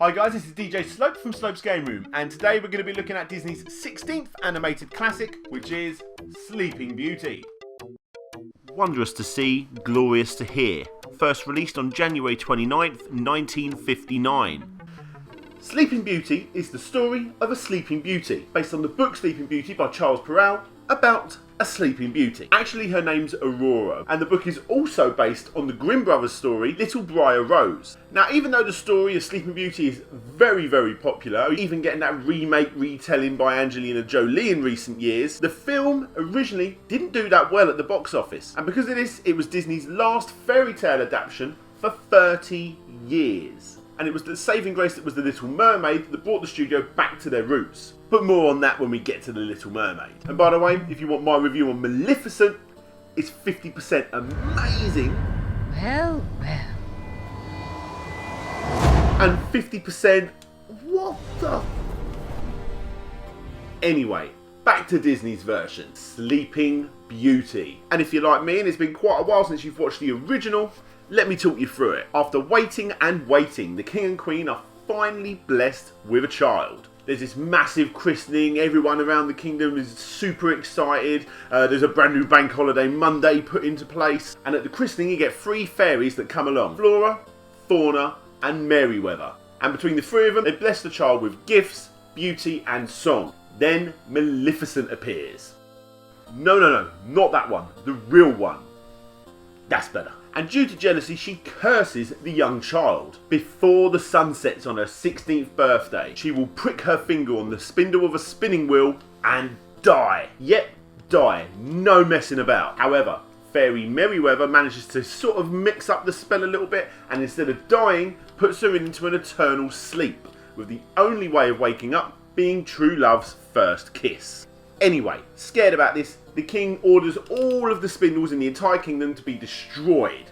Hi guys, this is DJ Slope from Slope's Game Room, and today we're going to be looking at Disney's 16th animated classic, which is Sleeping Beauty. Wondrous to see, glorious to hear. First released on January 29th, 1959. Sleeping Beauty is the story of a Sleeping Beauty, based on the book Sleeping Beauty by Charles Perrault, about a Sleeping Beauty. Actually, her name's Aurora, and the book is also based on the Grimm brothers' story, Little Briar Rose. Now, even though the story of Sleeping Beauty is very, very popular, even getting that remake retelling by Angelina Jolie in recent years, the film originally didn't do that well at the box office. And because of this, it was Disney's last fairy tale adaptation for 30 years. And it was the saving grace that was The Little Mermaid that brought the studio back to their roots. But more on that when we get to The Little Mermaid. And by the way, if you want my review on Maleficent, it's 50% amazing. Well. And 50% what the... Anyway, back to Disney's version, Sleeping Beauty. And if you're like me and it's been quite a while since you've watched the original, let me talk you through it. After waiting and waiting, the King and Queen are finally blessed with a child. There's this massive christening, everyone around the kingdom is super excited, there's a brand new bank holiday Monday put into place, and at the christening you get 3 fairies that come along, Flora, Fauna and Merryweather. And between the 3 of them, they bless the child with gifts, beauty and song. Then Maleficent appears. No, not that one, the real one. That's better. And due to jealousy, she curses the young child. Before the sun sets on her 16th birthday, she will prick her finger on the spindle of a spinning wheel and die. Yep, die. No messing about. However, Fairy Merryweather manages to sort of mix up the spell a little bit, and instead of dying, puts her into an eternal sleep, with the only way of waking up being true love's first kiss. Anyway, scared about this, the king orders all of the spindles in the entire kingdom to be destroyed.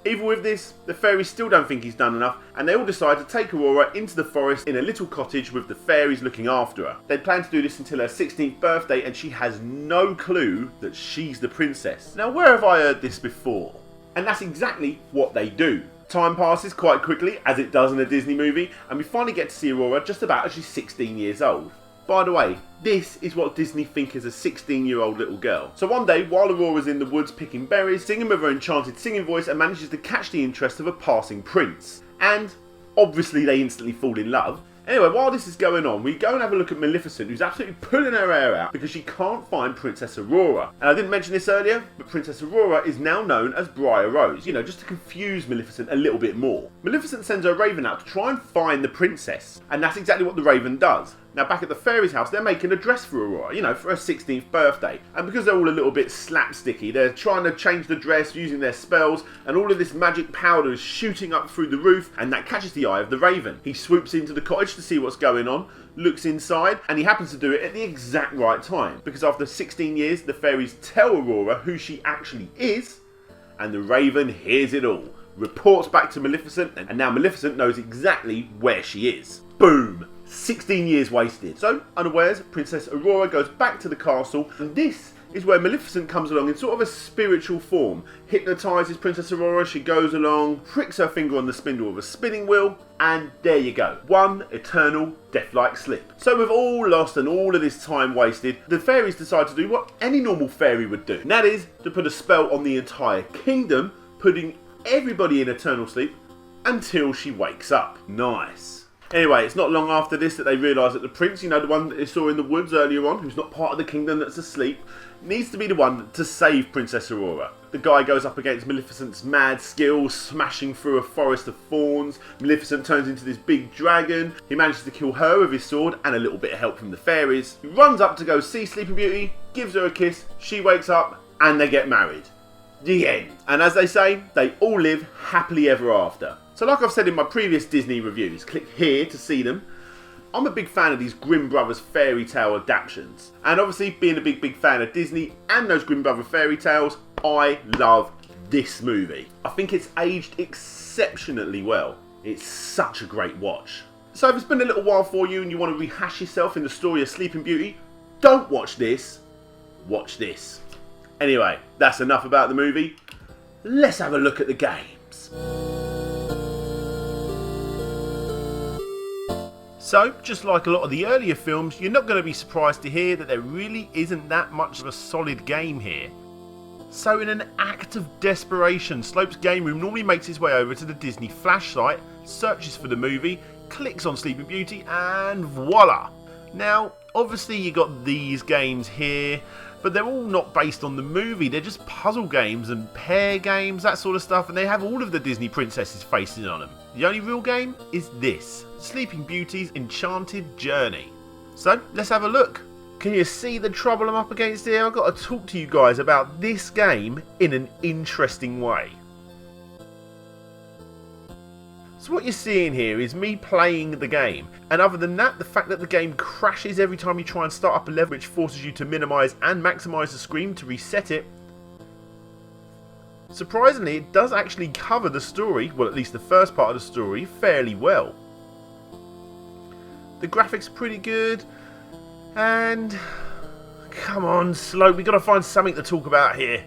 Even with this, the fairies still don't think he's done enough, and they all decide to take Aurora into the forest in a little cottage with the fairies looking after her. They plan to do this until her 16th birthday, and she has no clue that she's the princess. Now, where have I heard this before? And that's exactly what they do. Time passes quite quickly, as it does in a Disney movie, and we finally get to see Aurora just about as she's 16 years old. By the way, this is what Disney think is a 16-year-old little girl. So one day, while Aurora's in the woods picking berries, singing with her enchanted singing voice, and manages to catch the interest of a passing prince. And obviously they instantly fall in love. Anyway, while this is going on, we go and have a look at Maleficent, who's absolutely pulling her hair out because she can't find Princess Aurora. And I didn't mention this earlier, but Princess Aurora is now known as Briar Rose, you know, just to confuse Maleficent a little bit more. Maleficent sends her raven out to try and find the princess, and that's exactly what the raven does. Now, back at the fairies' house, they're making a dress for Aurora, you know, for her 16th birthday. And because they're all a little bit slapsticky, they're trying to change the dress using their spells, and all of this magic powder is shooting up through the roof, and that catches the eye of the raven. He swoops into the cottage to see what's going on, looks inside, and he happens to do it at the exact right time. Because after 16 years, the fairies tell Aurora who she actually is, and the raven hears it all, reports back to Maleficent, and now Maleficent knows exactly where she is. Boom! 16 years wasted. So, unawares, Princess Aurora goes back to the castle, and this is where Maleficent comes along in sort of a spiritual form. Hypnotises Princess Aurora, she goes along, pricks her finger on the spindle of a spinning wheel, and there you go. One eternal death-like sleep. So with all lost and all of this time wasted, the fairies decide to do what any normal fairy would do. And that is to put a spell on the entire kingdom, putting everybody in eternal sleep until she wakes up. Nice. Anyway, it's not long after this that they realise that the prince, you know, the one that they saw in the woods earlier on, who's not part of the kingdom that's asleep, needs to be the one to save Princess Aurora. The guy goes up against Maleficent's mad skills, smashing through a forest of thorns. Maleficent turns into this big dragon. He manages to kill her with his sword and a little bit of help from the fairies. He runs up to go see Sleeping Beauty, gives her a kiss, she wakes up, and they get married. The end. And as they say, they all live happily ever after. So like I've said in my previous Disney reviews, click here to see them. I'm a big fan of these Grimm brothers fairy tale adaptations. And obviously, being a big fan of Disney and those Grimm brother fairy tales, I love this movie. I think it's aged exceptionally well. It's such a great watch. So if it's been a little while for you and you want to rehash yourself in the story of Sleeping Beauty, don't watch this, watch this. Anyway, that's enough about the movie. Let's have a look at the games. So, just like a lot of the earlier films, you're not going to be surprised to hear that there really isn't that much of a solid game here. So in an act of desperation, Slope's Game Room normally makes its way over to the Disney Flash site, searches for the movie, clicks on Sleeping Beauty, and voila! Now, obviously you got these games here, but they're all not based on the movie, they're just puzzle games and pair games, that sort of stuff, and they have all of the Disney princesses' faces on them. The only real game is this, Sleeping Beauty's Enchanted Journey. So, let's have a look. Can you see the trouble I'm up against here? I've got to talk to you guys about this game in an interesting way. So what you're seeing here is me playing the game, and other than that, the fact that the game crashes every time you try and start up a level, which forces you to minimise and maximise the screen to reset it. Surprisingly, it does actually cover the story, well at least the first part of the story, fairly well. The graphics are pretty good, and come on Slope, we got to find something to talk about here.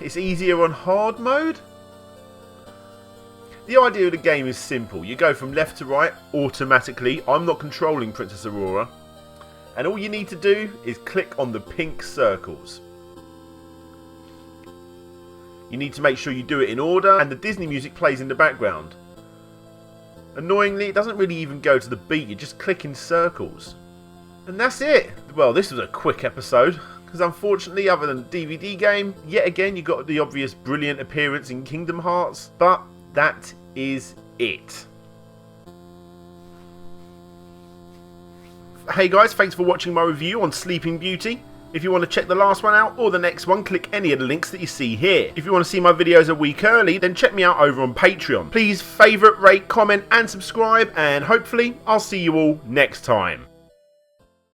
It's easier on hard mode? The idea of the game is simple. You go from left to right automatically. I'm not controlling Princess Aurora. And all you need to do is click on the pink circles. You need to make sure you do it in order, and the Disney music plays in the background. Annoyingly, it doesn't really even go to the beat, you just click in circles. And that's it. Well, this was a quick episode, because unfortunately, other than the DVD game, yet again you got the obvious brilliant appearance in Kingdom Hearts, but that is it. Hey guys, thanks for watching my review on Sleeping Beauty. If you want to check the last one out or the next one, click any of the links that you see here. If you want to see my videos a week early, then check me out over on Patreon. Please favourite, rate, comment and subscribe, and hopefully I'll see you all next time.